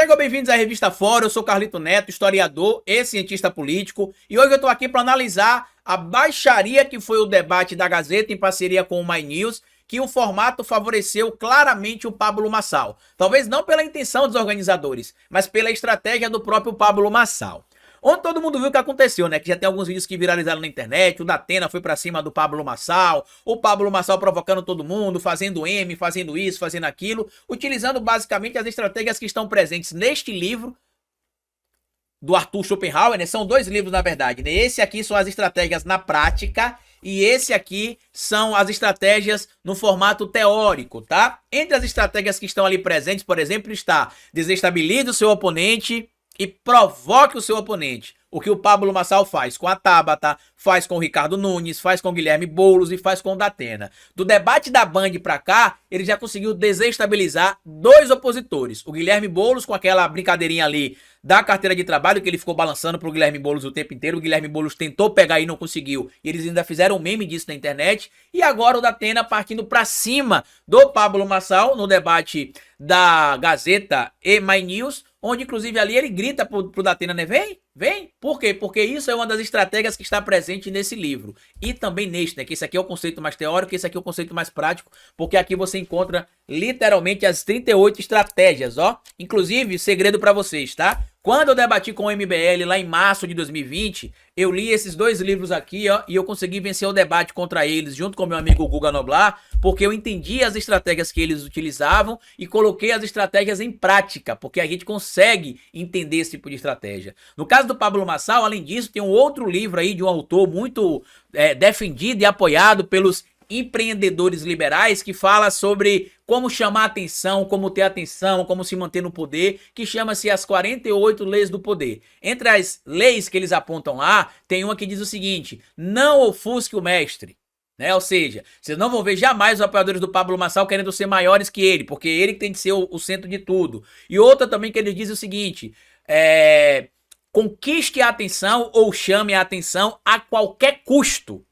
Sejam bem-vindos à Revista Fora, eu sou Carlito Neto, historiador e cientista político, e hoje eu tô aqui para analisar a baixaria que foi o debate da Gazeta em parceria com o My News, que o formato favoreceu claramente o Pablo Marçal. Talvez não pela intenção dos organizadores, mas pela estratégia do próprio Pablo Marçal. Onde todo mundo viu o que aconteceu, né? Que já tem alguns vídeos que viralizaram na internet, o Datena foi pra cima do Pablo Marçal, o Pablo Marçal provocando todo mundo, fazendo M, fazendo isso, fazendo aquilo, utilizando basicamente as estratégias que estão presentes neste livro do Arthur Schopenhauer, né? São dois livros, na verdade, né? Esse aqui são as estratégias na prática e esse aqui são as estratégias no formato teórico, tá? Entre as estratégias que estão ali presentes, por exemplo, está desestabilize o seu oponente e provoque o seu oponente. O que o Pablo Marçal faz com a Tabata, faz com o Ricardo Nunes, faz com o Guilherme Boulos e faz com o Datena. Do debate da Band pra cá, ele já conseguiu desestabilizar dois opositores. O Guilherme Boulos com aquela brincadeirinha ali da carteira de trabalho, que ele ficou balançando pro Guilherme Boulos o tempo inteiro. O Guilherme Boulos tentou pegar e não conseguiu. E eles ainda fizeram um meme disso na internet. E agora o Datena partindo pra cima do Pablo Marçal no debate da Gazeta e My News, onde inclusive ali ele grita pro Datena, né? Vem, vem. Por quê? Porque isso é uma das estratégias que está presente nesse livro. E também neste, né? Que esse aqui é o conceito mais teórico, esse aqui é o conceito mais prático, porque aqui você encontra literalmente as 38 estratégias, ó. Inclusive, segredo pra vocês, tá? Quando eu debati com o MBL lá em março de 2020, eu li esses dois livros aqui, ó, e eu consegui vencer o debate contra eles, junto com meu amigo Guga Noblar, porque eu entendi as estratégias que eles utilizavam e coloquei as estratégias em prática, porque a gente consegue entender esse tipo de estratégia. No caso do Pablo Marçal, além disso, tem um outro livro aí de um autor muito defendido e apoiado pelos empreendedores liberais, que fala sobre como chamar atenção, como ter atenção, como se manter no poder, que chama-se As 48 Leis do Poder. Entre as leis que eles apontam lá, tem uma que diz o seguinte: não ofusque o mestre. Né? Ou seja, vocês não vão ver jamais os apoiadores do Pablo Marçal querendo ser maiores que ele, porque ele que tem de ser o centro de tudo. E outra também que ele diz o seguinte: conquiste a atenção ou chame a atenção a qualquer custo.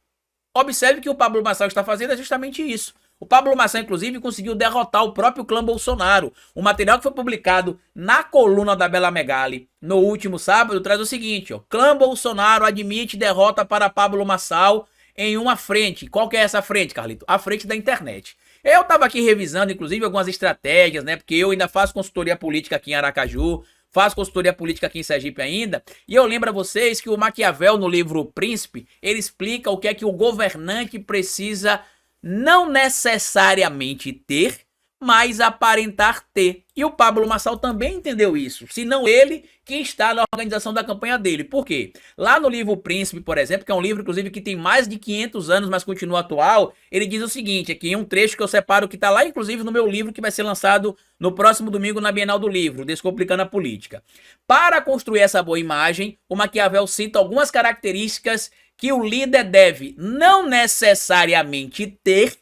Observe que o Pablo Marçal está fazendo é justamente isso. O Pablo Marçal, inclusive, conseguiu derrotar o próprio clã Bolsonaro. O material que foi publicado na coluna da Bela Megali no último sábado traz o seguinte, ó: clã Bolsonaro admite derrota para Pablo Marçal em uma frente. Qual que é essa frente, Carlito? A frente da internet. Eu tava aqui revisando, inclusive, algumas estratégias, né? Porque eu ainda faço consultoria política aqui em Aracaju, faço consultoria política aqui em Sergipe ainda, e eu lembro a vocês que o Maquiavel, no livro Príncipe, ele explica o que é que o governante precisa não necessariamente ter, mas aparentar ter. E o Pablo Marçal também entendeu isso, se não ele que está na organização da campanha dele. Por quê? Lá no livro Príncipe, por exemplo, que é um livro, inclusive, que tem mais de 500 anos, mas continua atual, ele diz o seguinte, aqui em um trecho que eu separo, que está lá, inclusive, no meu livro, que vai ser lançado no próximo domingo na Bienal do Livro, Descomplicando a Política. Para construir essa boa imagem, o Maquiavel cita algumas características que o líder deve não necessariamente ter,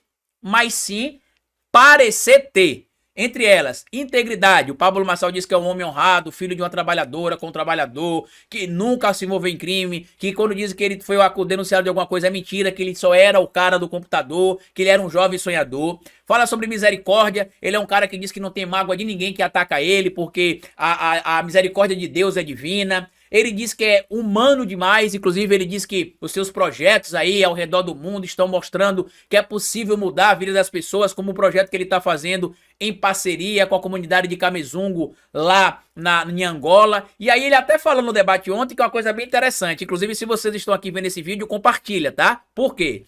mas sim parecer ter. Entre elas, integridade. O Pablo Marçal diz que é um homem honrado, filho de uma trabalhadora com um trabalhador, que nunca se envolveu em crime, que quando diz que ele foi denunciado de alguma coisa é mentira, que ele só era o cara do computador, que ele era um jovem sonhador. Fala sobre misericórdia. Ele é um cara que diz que não tem mágoa de ninguém que ataca ele, porque a misericórdia de Deus é divina. Ele diz que é humano demais, inclusive ele diz que os seus projetos aí ao redor do mundo estão mostrando que é possível mudar a vida das pessoas, como o projeto que ele está fazendo em parceria com a comunidade de Camezungo lá em Angola. E aí ele até falou no debate ontem que é uma coisa bem interessante, inclusive se vocês estão aqui vendo esse vídeo, compartilha, tá? Por quê?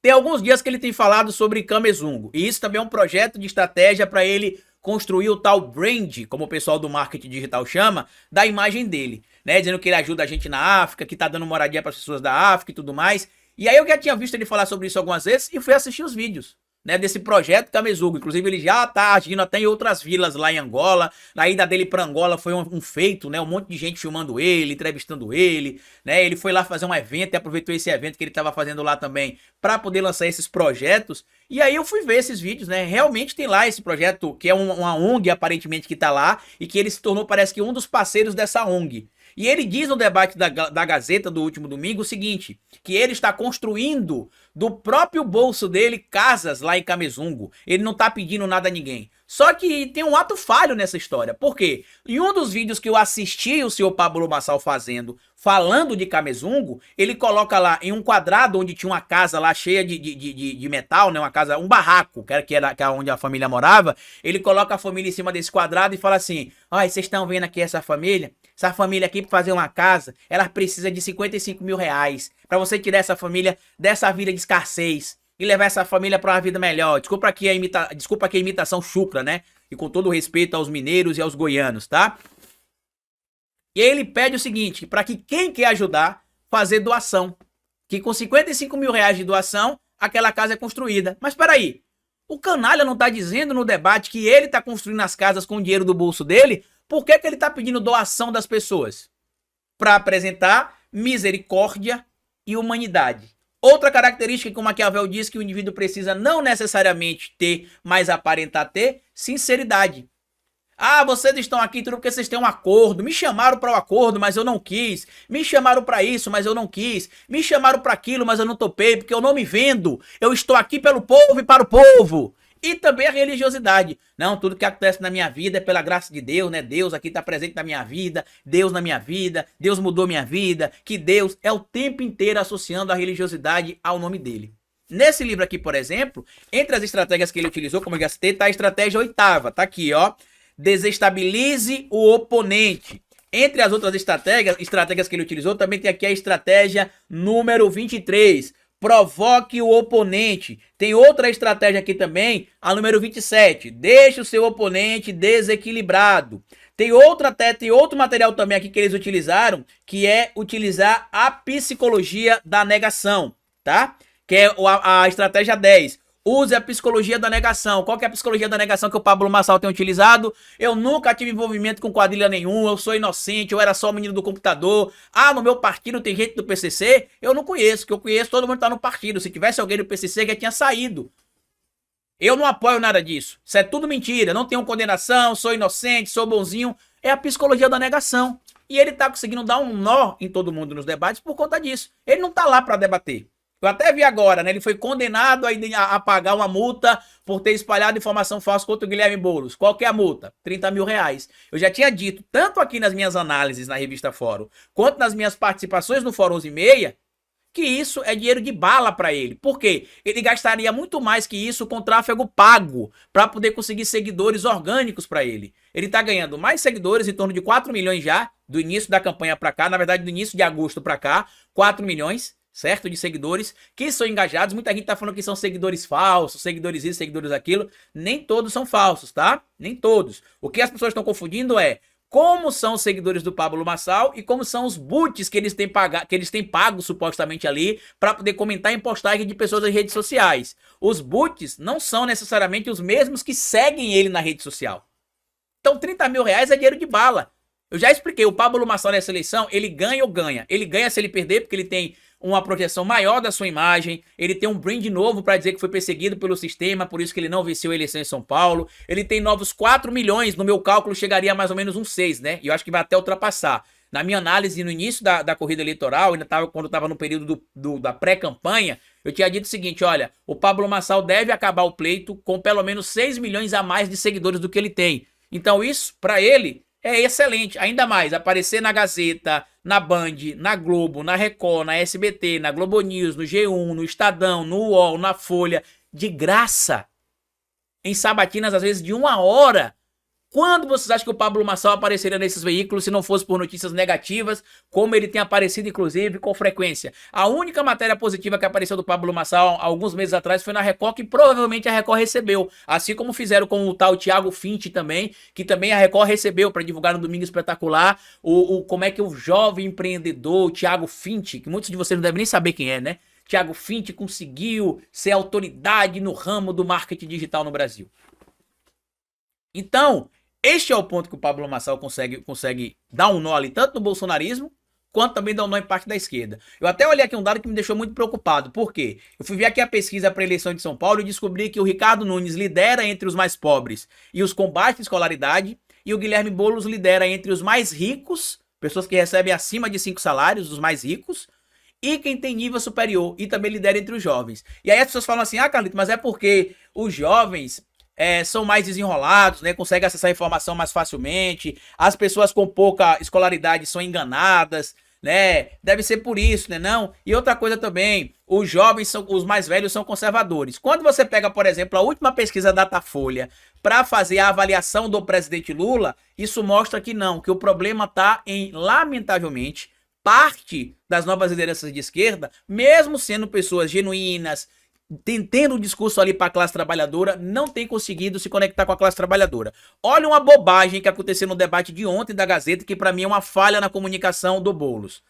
Tem alguns dias que ele tem falado sobre Camezungo, e isso também é um projeto de estratégia para ele construir o tal brand, como o pessoal do marketing digital chama, da imagem dele, né? Dizendo que ele ajuda a gente na África, que tá dando moradia para as pessoas da África e tudo mais. E aí eu já tinha visto ele falar sobre isso algumas vezes e fui assistir os vídeos, né, desse projeto Camezungo. Inclusive ele já tá agindo até em outras vilas lá em Angola. Na ida dele para Angola foi um feito, né, um monte de gente filmando ele, entrevistando ele, né? Ele foi lá fazer um evento e aproveitou esse evento que ele tava fazendo lá também para poder lançar esses projetos. E aí eu fui ver esses vídeos, né? Realmente tem lá esse projeto que é uma ONG aparentemente que tá lá e que ele se tornou, parece que um dos parceiros dessa ONG. E ele diz no debate da Gazeta do último domingo o seguinte, que ele está construindo do próprio bolso dele casas lá em Camesungo. Ele não está pedindo nada a ninguém. Só que tem um ato falho nessa história. Por quê? Em um dos vídeos que eu assisti o senhor Pablo Marçal fazendo, falando de Camesungo, ele coloca lá em um quadrado onde tinha uma casa lá cheia de metal, né? Uma casa, um barraco, que era onde a família morava. Ele coloca a família em cima desse quadrado e fala assim: olha, vocês estão vendo aqui essa família? Essa família aqui, para fazer uma casa, ela precisa de 55 mil reais. Para você tirar essa família dessa vida de escassez e levar essa família para uma vida melhor. Desculpa aqui a imitação chucra, né? E com todo respeito aos mineiros e aos goianos, tá? E aí ele pede o seguinte, para que quem quer ajudar, fazer doação. Que com 55 mil reais de doação, aquela casa é construída. Mas peraí, o canalha não tá dizendo no debate que ele tá construindo as casas com o dinheiro do bolso dele? Por que ele tá pedindo doação das pessoas? Para apresentar misericórdia e humanidade. Outra característica que o Maquiavel diz que o indivíduo precisa não necessariamente ter, mas aparentar ter, sinceridade. Ah, vocês estão aqui tudo porque vocês têm um acordo. Me chamaram para o acordo, mas eu não quis. Me chamaram para isso, mas eu não quis. Me chamaram para aquilo, mas eu não topei, porque eu não me vendo. Eu estou aqui pelo povo e para o povo. E também a religiosidade. Não, tudo que acontece na minha vida é pela graça de Deus, né? Deus aqui está presente na minha vida. Deus na minha vida. Deus mudou minha vida. Que Deus é o tempo inteiro associando a religiosidade ao nome dele. Nesse livro aqui, por exemplo, entre as estratégias que ele utilizou, como eu já citei, está a estratégia 8ª. Tá aqui, ó. Desestabilize o oponente. Entre as outras estratégias que ele utilizou, também tem aqui a estratégia número 23. Provoque o oponente. Tem outra estratégia aqui também, a número 27. Deixe o seu oponente desequilibrado. Tem outro material também aqui que eles utilizaram, que é utilizar a psicologia da negação, tá? Que é a estratégia 10. Use a psicologia da negação. Qual que é a psicologia da negação que o Pablo Marçal tem utilizado? Eu nunca tive envolvimento com quadrilha nenhum, eu sou inocente, eu era só o menino do computador. Ah, no meu partido tem gente do PCC? Eu não conheço, que eu conheço todo mundo tá no partido. Se tivesse alguém do PCC, já tinha saído. Eu não apoio nada disso. Isso é tudo mentira. Não tenho condenação, sou inocente, sou bonzinho. É a psicologia da negação. E ele tá conseguindo dar um nó em todo mundo nos debates por conta disso. Ele não tá lá para debater. Eu até vi agora, né? Ele foi condenado a pagar uma multa por ter espalhado informação falsa contra o Guilherme Boulos. Qual que é a multa? 30 mil reais. Eu já tinha dito, tanto aqui nas minhas análises na revista Fórum, quanto nas minhas participações no Fórum 11:30, que isso é dinheiro de bala para ele. Por quê? Ele gastaria muito mais que isso com tráfego pago para poder conseguir seguidores orgânicos para ele. Ele tá ganhando mais seguidores, em torno de 4 milhões já, do início da campanha para cá, na verdade do início de agosto para cá, 4 milhões. Certo? De seguidores que são engajados. Muita gente tá falando que são seguidores falsos, seguidores isso, seguidores aquilo. Nem todos são falsos, tá? Nem todos. O que as pessoas estão confundindo é como são os seguidores do Pablo Marçal e como são os boots que eles têm pago supostamente ali para poder comentar em postagem de pessoas nas redes sociais. Os boots não são necessariamente os mesmos que seguem ele na rede social. Então 30 mil reais é dinheiro de bala. Eu já expliquei, o Pablo Marçal nessa eleição, ele ganha ou ganha. Ele ganha se ele perder, porque ele tem uma projeção maior da sua imagem, ele tem um brand novo para dizer que foi perseguido pelo sistema, por isso que ele não venceu a eleição em São Paulo, ele tem novos 4 milhões, no meu cálculo chegaria a mais ou menos uns 6, né? E eu acho que vai até ultrapassar. Na minha análise, no início da corrida eleitoral, quando estava no período da pré-campanha, eu tinha dito o seguinte, olha, o Pablo Marçal deve acabar o pleito com pelo menos 6 milhões a mais de seguidores do que ele tem. Então isso, para ele, é excelente. Ainda mais, aparecer na Gazeta, na Band, na Globo, na Record, na SBT, na Globo News, no G1, no Estadão, no UOL, na Folha, de graça. Em sabatinas, às vezes, de 1 hora. Quando vocês acham que o Pablo Marçal apareceria nesses veículos se não fosse por notícias negativas, como ele tem aparecido, inclusive, com frequência? A única matéria positiva que apareceu do Pablo Marçal alguns meses atrás foi na Record, que provavelmente a Record recebeu. Assim como fizeram com o tal Thiago Fint também, que também a Record recebeu para divulgar no Domingo Espetacular, como é que o jovem empreendedor, o Thiago Fint, que muitos de vocês não devem nem saber quem é, né? Thiago Fint conseguiu ser autoridade no ramo do marketing digital no Brasil. Então, este é o ponto que o Pablo Marçal consegue dar um nó ali, tanto no bolsonarismo, quanto também dar um nó em parte da esquerda. Eu até olhei aqui um dado que me deixou muito preocupado. Por quê? Eu fui ver aqui a pesquisa para a eleição de São Paulo e descobri que o Ricardo Nunes lidera entre os mais pobres e os com baixa escolaridade, e o Guilherme Boulos lidera entre os mais ricos, pessoas que recebem acima de 5 salários, os mais ricos, e quem tem nível superior e também lidera entre os jovens. E aí as pessoas falam assim, Carlito, mas é porque os jovens são mais desenrolados, né? Conseguem acessar a informação mais facilmente, as pessoas com pouca escolaridade são enganadas, né? Deve ser por isso, né? Não. E outra coisa também, os jovens são, os mais velhos são conservadores. Quando você pega, por exemplo, a última pesquisa Datafolha para fazer a avaliação do presidente Lula, isso mostra que não, que o problema está em, lamentavelmente, parte das novas lideranças de esquerda, mesmo sendo pessoas genuínas, tendo um discurso ali para a classe trabalhadora, não tem conseguido se conectar com a classe trabalhadora. Olha uma bobagem que aconteceu no debate de ontem da Gazeta, que para mim é uma falha na comunicação do Boulos.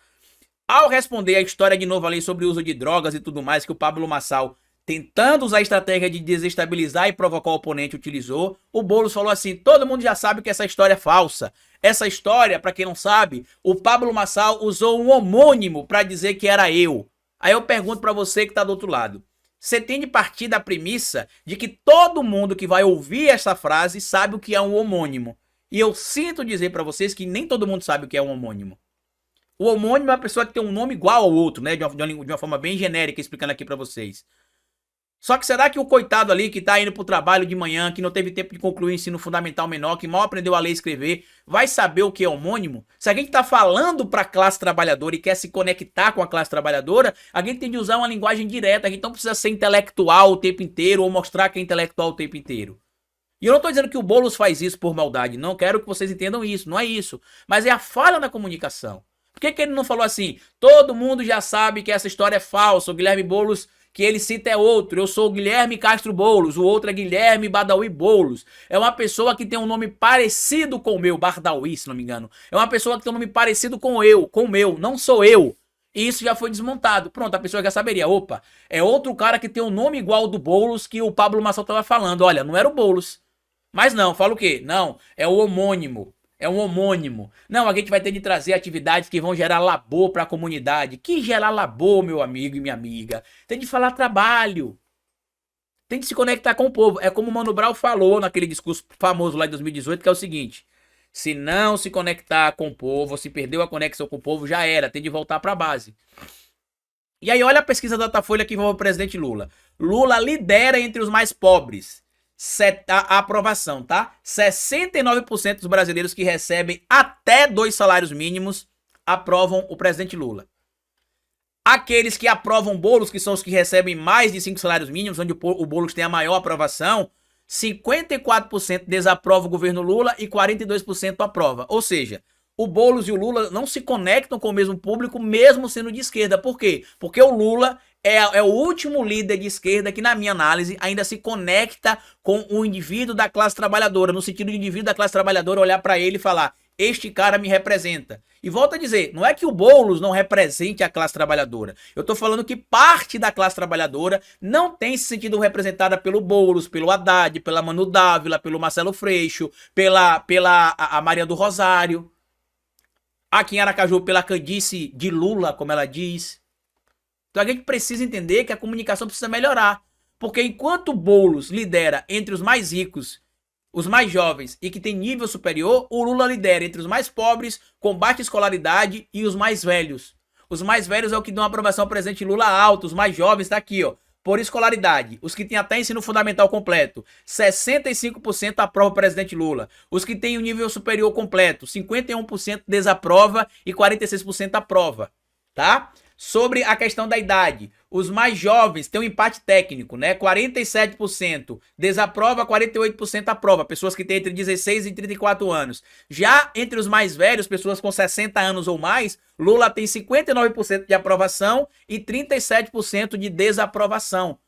Ao responder a história de novo ali sobre o uso de drogas e tudo mais, que o Pablo Marçal, tentando usar a estratégia de desestabilizar e provocar o oponente, utilizou, o Boulos falou assim, todo mundo já sabe que essa história é falsa. Essa história, para quem não sabe, o Pablo Marçal usou um homônimo para dizer que era eu. Aí eu pergunto para você que está do outro lado, você tem de partir da premissa de que todo mundo que vai ouvir essa frase sabe o que é um homônimo. E eu sinto dizer para vocês que nem todo mundo sabe o que é um homônimo. O homônimo é uma pessoa que tem um nome igual ao outro, né? De uma forma bem genérica, explicando aqui para vocês. Só que será que o coitado ali que tá indo pro trabalho de manhã, que não teve tempo de concluir o ensino fundamental menor, que mal aprendeu a ler e escrever, vai saber o que é homônimo? Se a gente tá falando pra classe trabalhadora e quer se conectar com a classe trabalhadora, a gente tem de usar uma linguagem direta, a gente não precisa ser intelectual o tempo inteiro ou mostrar que é intelectual o tempo inteiro. E eu não tô dizendo que o Boulos faz isso por maldade, não quero que vocês entendam isso, não é isso. Mas é a falha na comunicação. Por que ele não falou assim, todo mundo já sabe que essa história é falsa, o Guilherme Boulos que ele cita é outro, eu sou o Guilherme Castro Boulos, o outro é Guilherme Badawi Boulos, é uma pessoa que tem um nome parecido com o meu, Bardawi, se não me engano, é uma pessoa que tem um nome parecido com o meu, não sou eu, e isso já foi desmontado, pronto, a pessoa já saberia, opa, é outro cara que tem um nome igual ao do Boulos que o Pablo Marçal estava falando, olha, não era o Boulos, mas não, fala o quê? Não, é o homônimo. É um homônimo. Não, a gente vai ter de trazer atividades que vão gerar labor para a comunidade. Que gerar labor, meu amigo e minha amiga? Tem de falar trabalho. Tem de se conectar com o povo. É como o Mano Brown falou naquele discurso famoso lá de 2018, que é o seguinte. Se não se conectar com o povo, se perdeu a conexão com o povo, já era. Tem de voltar para a base. E aí olha a pesquisa da Datafolha que envolve o presidente Lula. Lula lidera entre os mais pobres. A aprovação, tá? 69% dos brasileiros que recebem até 2 salários mínimos aprovam o presidente Lula. Aqueles que aprovam Boulos, que são os que recebem mais de 5 salários mínimos, onde o Boulos tem a maior aprovação, 54% desaprova o governo Lula e 42% aprova. Ou seja, o Boulos e o Lula não se conectam com o mesmo público, mesmo sendo de esquerda. Por quê? Porque o Lula é o último líder de esquerda que, na minha análise, ainda se conecta com o indivíduo da classe trabalhadora, no sentido de indivíduo da classe trabalhadora olhar para ele e falar, este cara me representa. E volto a dizer, não é que o Boulos não represente a classe trabalhadora. Eu tô falando que parte da classe trabalhadora não tem se sentido representada pelo Boulos, pelo Haddad, pela Manu Dávila, pelo Marcelo Freixo, pela a Maria do Rosário. Aqui em Aracaju, pela Candice de Lula, como ela diz. Então a gente precisa entender que a comunicação precisa melhorar. Porque enquanto o Boulos lidera entre os mais ricos, os mais jovens e que tem nível superior, o Lula lidera entre os mais pobres, com baixa escolaridade e os mais velhos. Os mais velhos é o que dão aprovação ao presidente Lula alto, os mais jovens tá aqui, ó. Por escolaridade, os que têm até ensino fundamental completo, 65% aprova o presidente Lula. Os que têm o nível superior completo, 51% desaprova e 46% aprova, tá? Sobre a questão da idade, os mais jovens têm um empate técnico, né? 47% desaprova, 48% aprova, pessoas que têm entre 16 e 34 anos. Já entre os mais velhos, pessoas com 60 anos ou mais, Lula tem 59% de aprovação e 37% de desaprovação.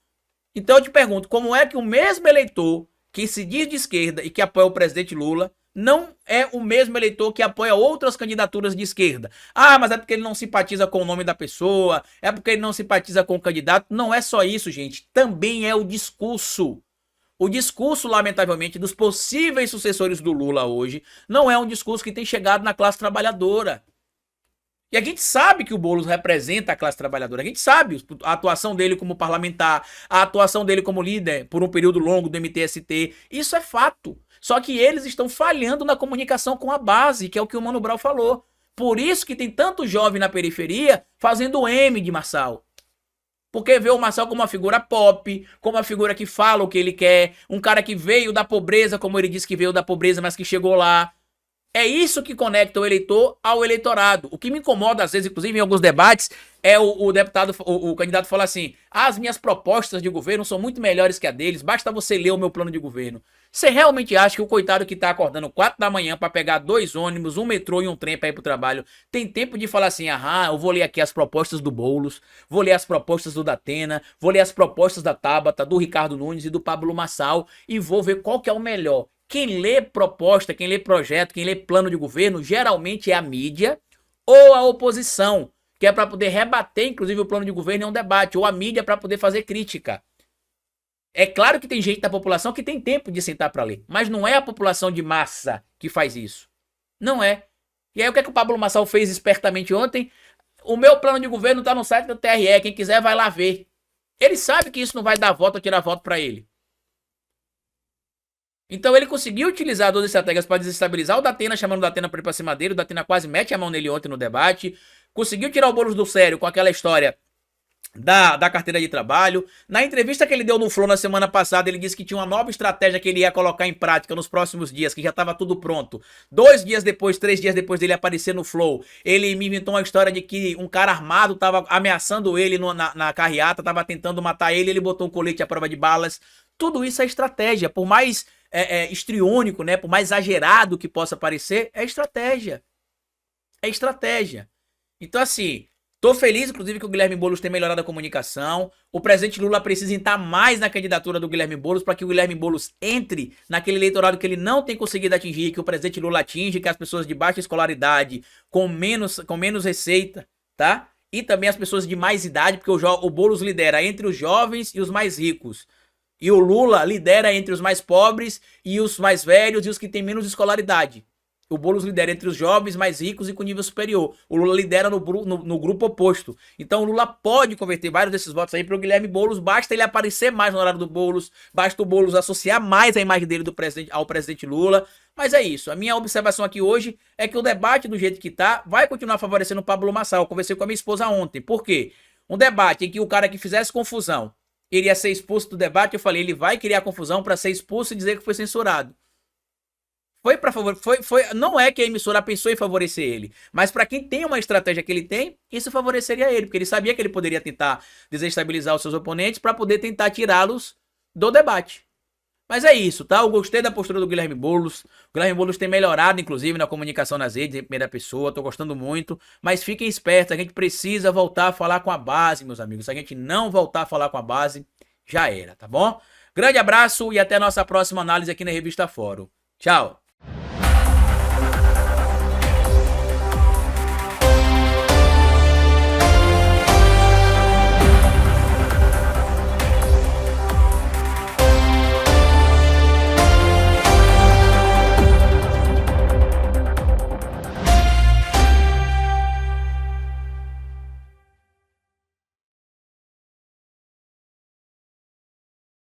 Então eu te pergunto, como é que o mesmo eleitor que se diz de esquerda e que apoia o presidente Lula não é o mesmo eleitor que apoia outras candidaturas de esquerda? Ah, mas é porque ele não simpatiza com o nome da pessoa, é porque ele não simpatiza com o candidato. Não é só isso, gente. Também é o discurso. O discurso, lamentavelmente, dos possíveis sucessores do Lula hoje não é um discurso que tem chegado na classe trabalhadora. E a gente sabe que o Boulos representa a classe trabalhadora, a gente sabe a atuação dele como parlamentar, a atuação dele como líder por um período longo do MTST, isso é fato. Só que eles estão falhando na comunicação com a base, que é o que o Mano Brown falou. Por isso que tem tanto jovem na periferia fazendo M de Marçal. Porque vê o Marçal como uma figura pop, como uma figura que fala o que ele quer, um cara que veio da pobreza, como ele disse que veio da pobreza, mas que chegou lá. É isso que conecta o eleitor ao eleitorado. O que me incomoda, às vezes, inclusive em alguns debates, é o candidato falar assim: ah, as minhas propostas de governo são muito melhores que a deles, basta você ler o meu plano de governo. Você realmente acha que o coitado que tá acordando 4 da manhã para pegar 2 ônibus, um metrô e um trem para ir pro trabalho, tem tempo de falar assim: ah, eu vou ler aqui as propostas do Boulos, vou ler as propostas do Datena, vou ler as propostas da Tabata, do Ricardo Nunes e do Pablo Marçal e vou ver qual que é o melhor. Quem lê proposta, quem lê projeto, quem lê plano de governo, geralmente é a mídia ou a oposição, que é para poder rebater, inclusive, o plano de governo em um debate, ou a mídia para poder fazer crítica. É claro que tem gente da população que tem tempo de sentar para ler, mas não é a população de massa que faz isso. Não é. E aí o que é que o Pablo Marçal fez espertamente ontem? O meu plano de governo está no site do TRE, quem quiser vai lá ver. Ele sabe que isso não vai dar voto ou tirar voto para ele. Então ele conseguiu utilizar 12 estratégias para desestabilizar o Datena, chamando o Datena para ir para cima dele. O Datena quase mete a mão nele ontem no debate. Conseguiu tirar o Boulos do sério com aquela história da carteira de trabalho. Na entrevista que ele deu no Flow na semana passada, ele disse que tinha uma nova estratégia que ele ia colocar em prática nos próximos dias, que já estava tudo pronto. 2 dias depois, 3 dias depois dele aparecer no Flow, ele me inventou uma história de que um cara armado estava ameaçando ele na carreata, estava tentando matar ele, ele botou um colete à prova de balas. Tudo isso é estratégia, por mais histriônico, né? Por mais exagerado que possa parecer, é estratégia. É estratégia. Então, assim, tô feliz, inclusive, que o Guilherme Boulos tenha melhorado a comunicação. O presidente Lula precisa entrar mais na candidatura do Guilherme Boulos para que o Guilherme Boulos entre naquele eleitorado que ele não tem conseguido atingir, que o presidente Lula atinge, que as pessoas de baixa escolaridade, com menos receita, tá? E também as pessoas de mais idade, porque o Boulos lidera entre os jovens e os mais ricos. E o Lula lidera entre os mais pobres e os mais velhos e os que têm menos escolaridade. O Boulos lidera entre os jovens, mais ricos e com nível superior. O Lula lidera no grupo oposto. Então o Lula pode converter vários desses votos aí para o Guilherme Boulos. Basta ele aparecer mais no horário do Boulos. Basta o Boulos associar mais a imagem dele ao presidente Lula. Mas é isso. A minha observação aqui hoje é que o debate do jeito que tá vai continuar favorecendo o Pablo Marçal. Eu conversei com a minha esposa ontem. Por quê? Um debate em que o cara que fizesse confusão iria ser expulso do debate, eu falei, ele vai criar confusão para ser expulso e dizer que foi censurado. Foi para favor, não é que a emissora pensou em favorecer ele, mas para quem tem uma estratégia que ele tem, isso favoreceria ele, porque ele sabia que ele poderia tentar desestabilizar os seus oponentes para poder tentar tirá-los do debate. Mas é isso, tá? Eu gostei da postura do Guilherme Boulos. O Guilherme Boulos tem melhorado, inclusive, na comunicação nas redes, em primeira pessoa. Tô gostando muito. Mas fiquem espertos, a gente precisa voltar a falar com a base, meus amigos. Se a gente não voltar a falar com a base, já era, tá bom? Grande abraço e até a nossa próxima análise aqui na Revista Fórum. Tchau!